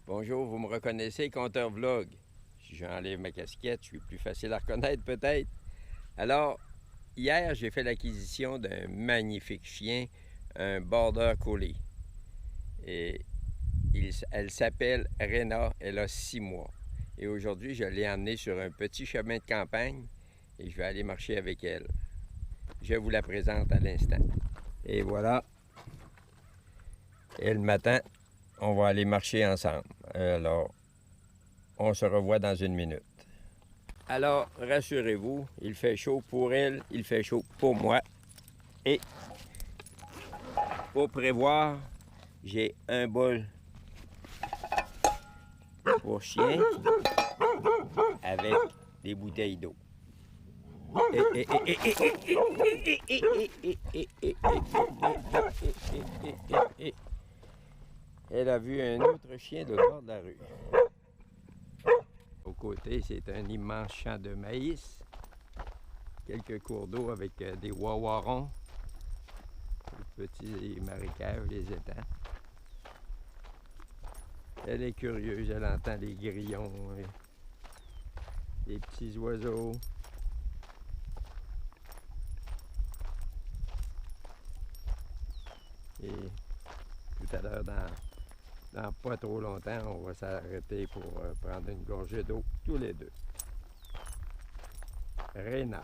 Bonjour, vous me reconnaissez, Compteur Vlog. Si j'enlève ma casquette, je suis plus facile à reconnaître peut-être. Alors, hier, j'ai fait l'acquisition d'un magnifique chien, un Border Collie. Et elle s'appelle Rena, elle a 6 mois. Et aujourd'hui, je l'ai emmenée sur un petit chemin de campagne et je vais aller marcher avec elle. Je vous la présente à l'instant. Et voilà. Et le matin, on va aller marcher ensemble. Alors, on se revoit dans une minute. Alors, rassurez-vous, il fait chaud pour elle, il fait chaud pour moi. Et pour prévoir, j'ai un bol pour chien avec des bouteilles d'eau. Elle a vu un autre chien de bord de la rue. Au côté, c'est un immense champ de maïs. Quelques cours d'eau avec des wawarons. Les petits marécages, les étangs. Elle est curieuse, elle entend les grillons, les petits oiseaux. Et tout à l'heure, dans pas trop longtemps, on va s'arrêter pour prendre une gorgée d'eau tous les deux. Rena.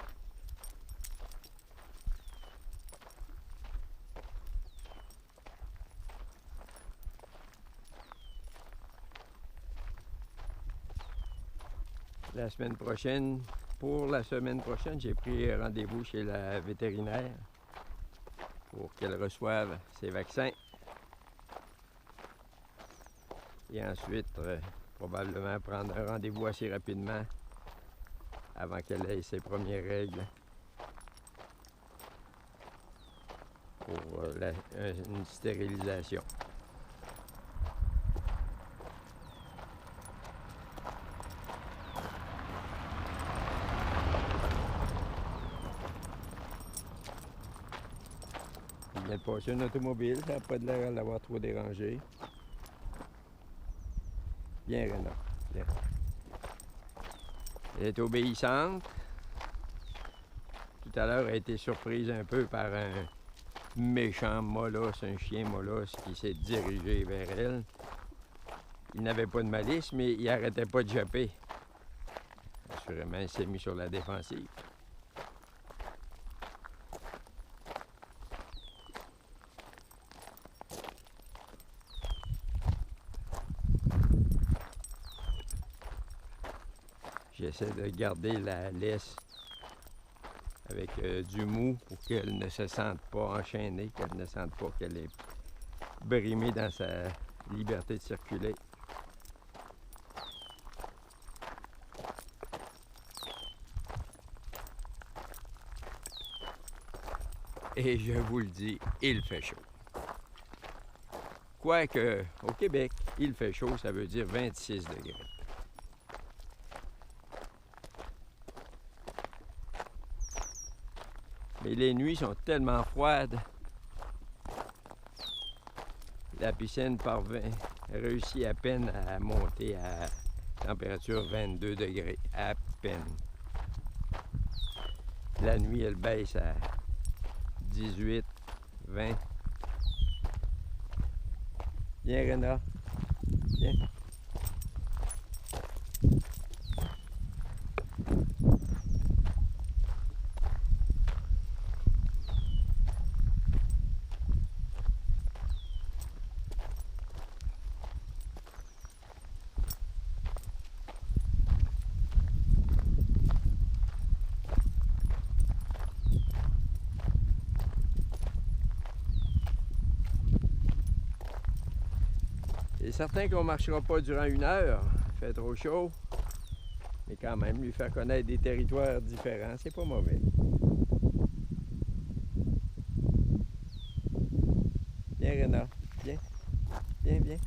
La semaine prochaine, pour la semaine prochaine, j'ai pris rendez-vous chez la vétérinaire pour qu'elle reçoive ses vaccins. Et ensuite, probablement prendre un rendez-vous assez rapidement avant qu'elle ait ses premières règles pour une stérilisation. Il vient de passer une automobile, ça n'a pas de l'air à l'avoir trop dérangé. Viens, Rena, viens. Elle est obéissante. Tout à l'heure, elle a été surprise un peu par un méchant molosse, un chien molosse qui s'est dirigé vers elle. Il n'avait pas de malice, mais il n'arrêtait pas de japper. Assurément, il s'est mis sur la défensive. J'essaie de garder la laisse avec du mou pour qu'elle ne se sente pas enchaînée, qu'elle ne sente pas qu'elle est brimée dans sa liberté de circuler. Et je vous le dis, il fait chaud. Quoique, au Québec, il fait chaud, ça veut dire 26 degrés. Mais les nuits sont tellement froides. La piscine réussit à peine à monter à température 22 degrés. À peine. La nuit, elle baisse à 18, 20. Viens, Rena. Viens. C'est certain qu'on ne marchera pas durant 1 heure, il fait trop chaud, mais quand même, lui faire connaître des territoires différents, c'est pas mauvais. Viens, Rena, viens, viens, viens.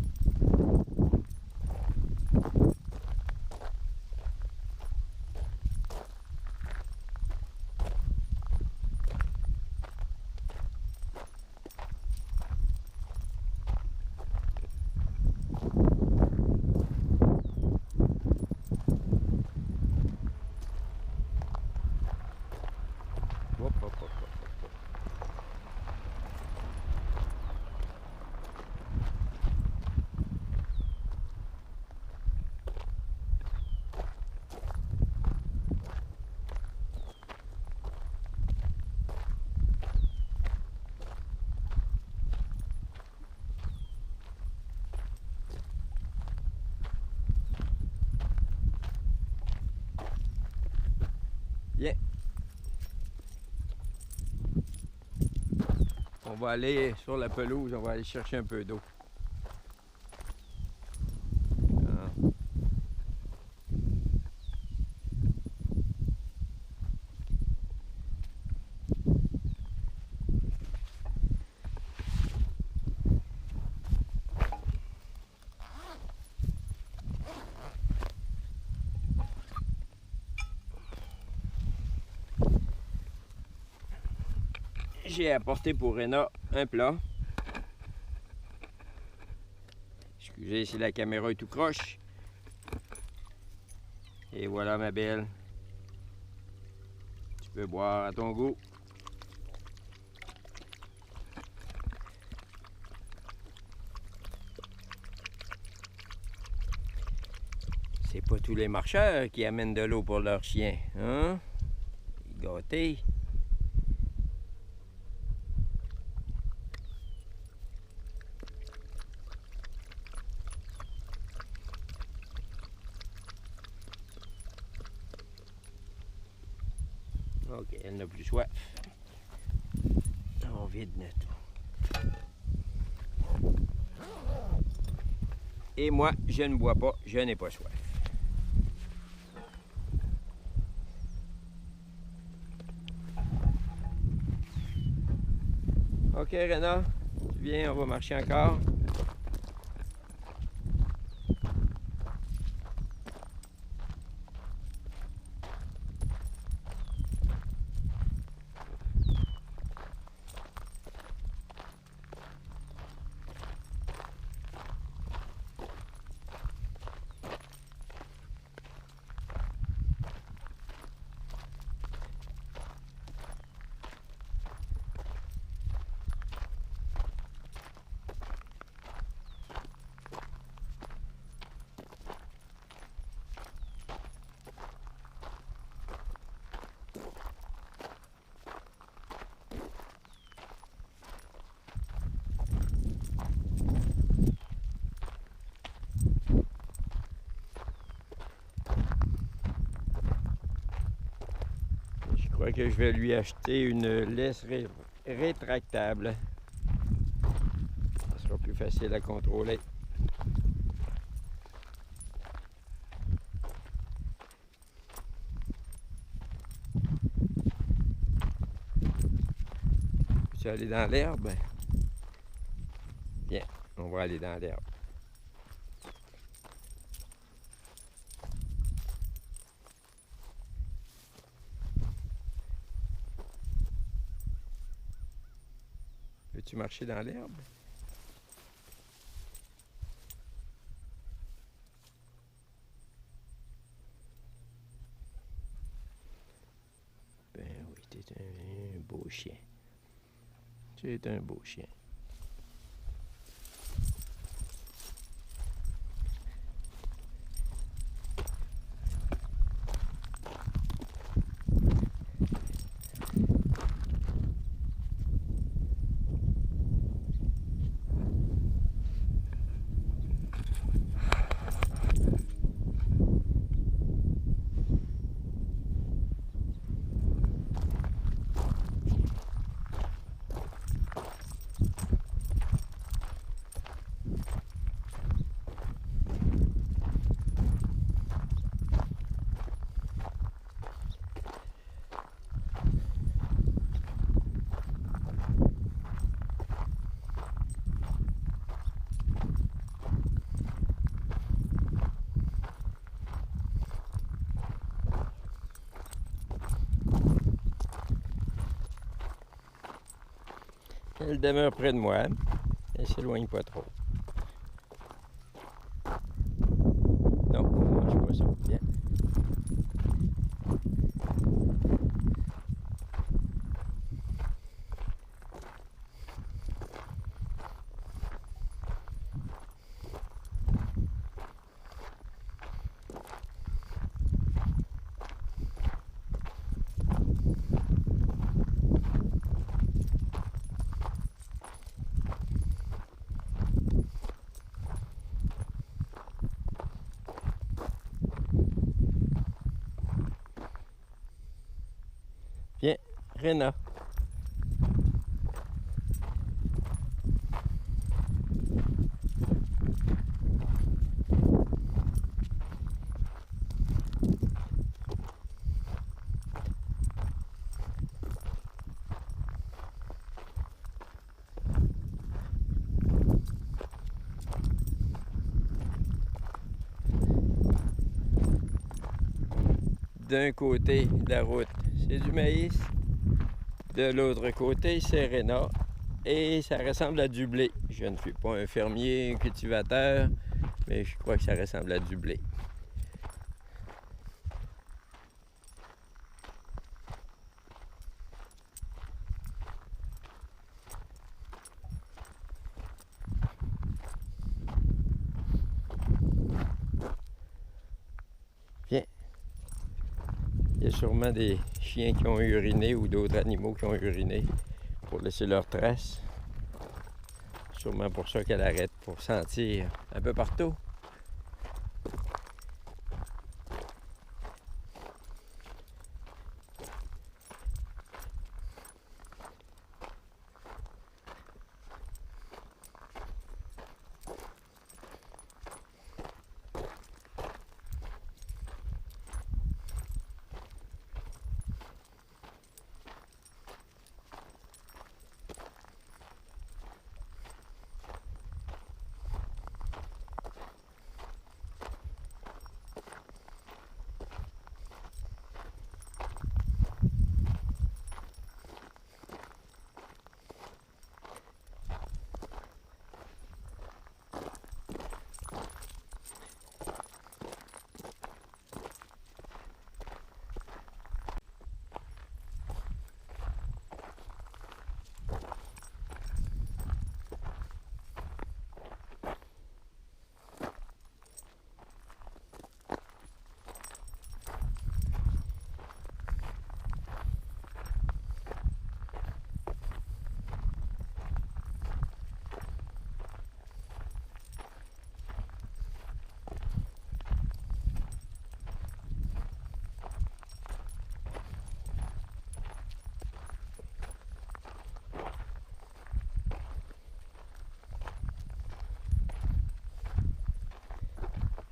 Bien. On va aller sur la pelouse, on va aller chercher un peu d'eau. Ah. J'ai apporté pour Réna un plat. Excusez si la caméra est tout croche. Et voilà ma belle. Tu peux boire à ton goût. C'est pas tous les marcheurs qui amènent de l'eau pour leurs chiens, hein? Gâtés. Ok, elle n'a plus soif. On vide notre eau. Et moi, je ne bois pas, je n'ai pas soif. Ok, Réna, tu viens, on va marcher encore. Je crois que je vais lui acheter une laisse rétractable. Ça sera plus facile à contrôler. Tu veux aller dans l'herbe? Bien, on va aller dans l'herbe. Veux-tu marcher dans l'herbe? Ben oui, t'es un beau chien. Tu es un beau chien. Elle demeure près de moi. Elle ne s'éloigne pas trop. Non, on ne mange pas ça. Bien. Rena. D'un côté de la route, c'est du maïs. De l'autre côté, c'est Rena. Et ça ressemble à du blé. Je ne suis pas un fermier, un cultivateur, mais je crois que ça ressemble à du blé. Viens. Il y a sûrement des chiens qui ont uriné ou d'autres animaux qui ont uriné pour laisser leurs traces. Sûrement pour ça qu'elle arrête, pour sentir un peu partout.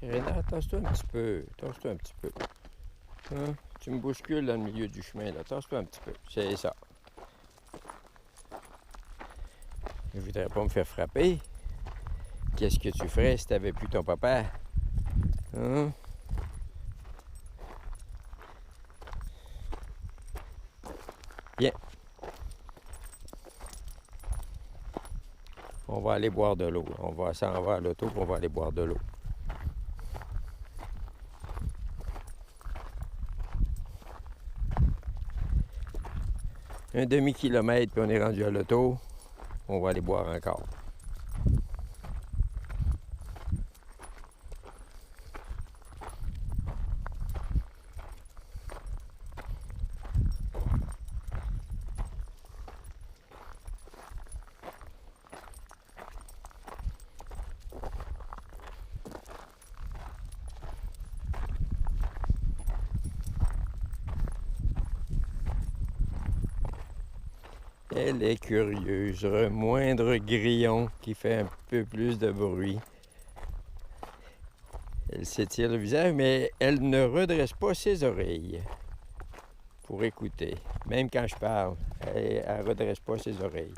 Rena, tasse-toi un petit peu. Tasse-toi un petit peu. Hein? Tu me bouscules dans le milieu du chemin, là. Tasse-toi un petit peu. C'est ça. Je voudrais pas me faire frapper. Qu'est-ce que tu ferais si t'avais plus ton papa? Hein? Viens. On va aller boire de l'eau. On va s'en va à l'auto, puis on va aller boire de l'eau. Un demi-kilomètre, puis on est rendu à l'auto. On va aller boire encore. Elle est curieuse. Moindre grillon qui fait un peu plus de bruit. Elle s'étire le visage, mais elle ne redresse pas ses oreilles pour écouter. Même quand je parle, elle ne redresse pas ses oreilles.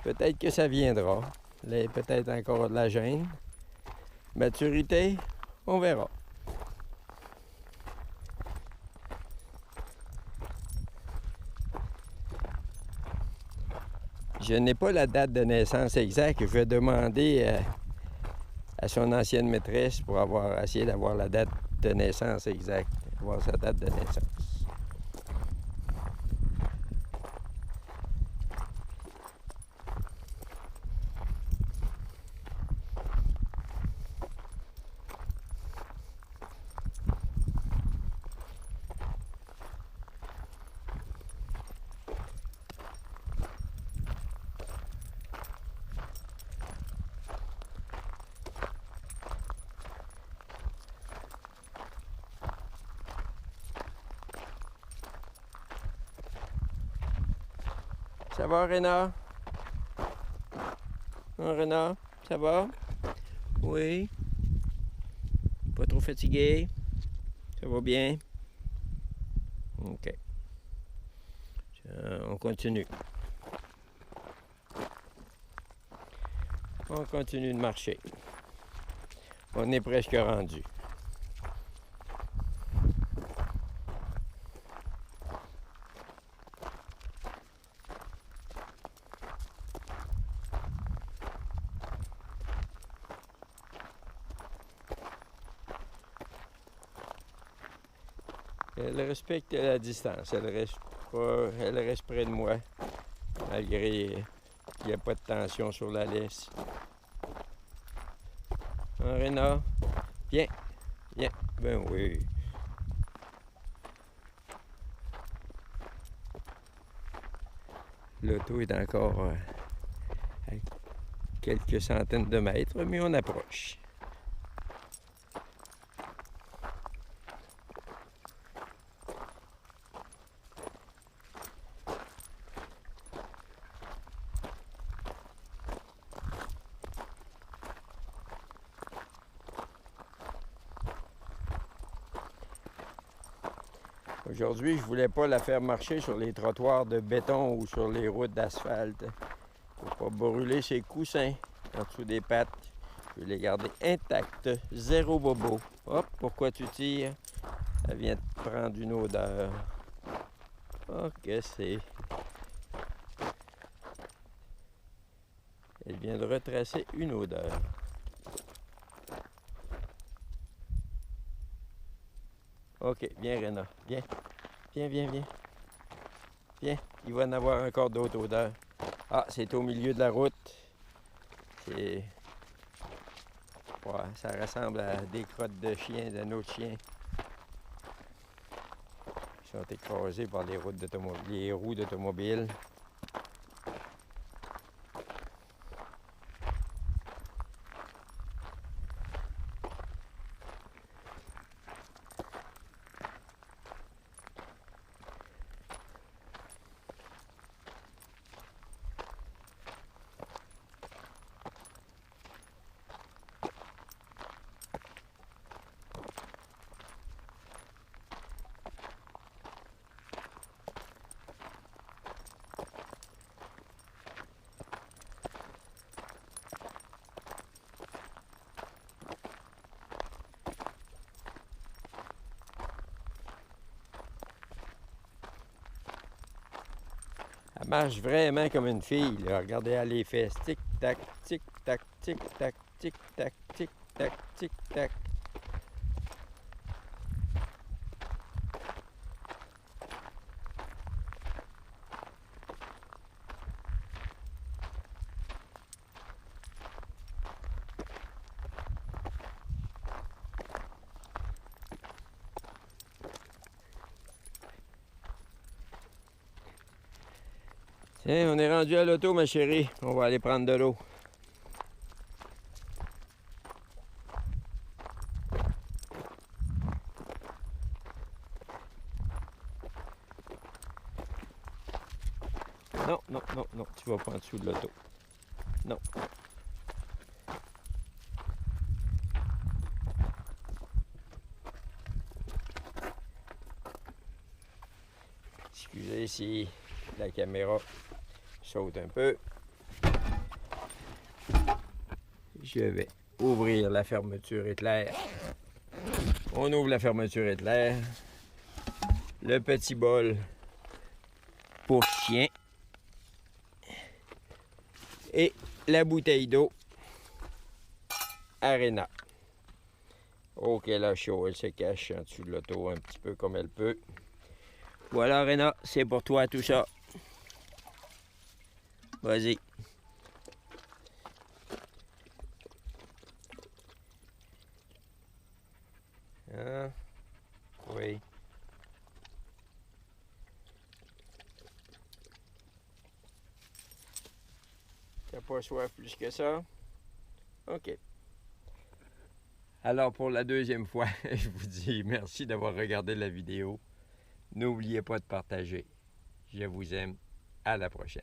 Peut-être que ça viendra. Peut-être encore de la gêne. Maturité, on verra. Je n'ai pas la date de naissance exacte. Je vais demander à son ancienne maîtresse pour essayer d'avoir la date de naissance exacte, avoir sa date de naissance. Ça va, Réna? Hein, Réna? Ça va? Oui? Pas trop fatigué? Ça va bien? OK. On continue. On continue de marcher. On est presque rendu. Elle respecte la distance. Elle reste près de moi, malgré qu'il n'y a pas de tension sur la laisse. Hein, Réna? Viens, viens. Ben oui. L'auto est encore à quelques centaines de mètres, mais on approche. Aujourd'hui, je ne voulais pas la faire marcher sur les trottoirs de béton ou sur les routes d'asphalte. Pour pas brûler ses coussins en dessous des pattes. Je vais les garder intacts, zéro bobo. Hop, pourquoi tu tires? Elle vient de prendre une odeur. Oh, que c'est... Elle vient de retracer une odeur. OK, viens Réna, viens. Viens, viens, viens. Viens, il va en avoir encore d'autres odeurs. Ah, c'est au milieu de la route. C'est... Ouais, ça ressemble à des crottes de chiens, d'un autre chien. Ils sont écrasés par les roues d'automobile. Elle marche vraiment comme une fille, là. Regardez-elle les fesses. Tic-tac, tic-tac, tic-tac, tic-tac, tic-tac, tic-tac. Tiens, on est rendu à l'auto, ma chérie. On va aller prendre de l'eau. Non, non, non, non, tu vas pas en dessous de l'auto. Non. Excusez si la caméra saute un peu. Je vais ouvrir la fermeture éclair. On ouvre la fermeture éclair. Le petit bol pour chien. Et la bouteille d'eau Arena. Oh, qu'elle a chaud. Elle se cache en dessous de l'auto un petit peu comme elle peut. Voilà, Arena, c'est pour toi tout ça. Vas-y. Hein? Oui. T'as pas soif plus que ça? OK. Alors, pour la deuxième fois, je vous dis merci d'avoir regardé la vidéo. N'oubliez pas de partager. Je vous aime. À la prochaine.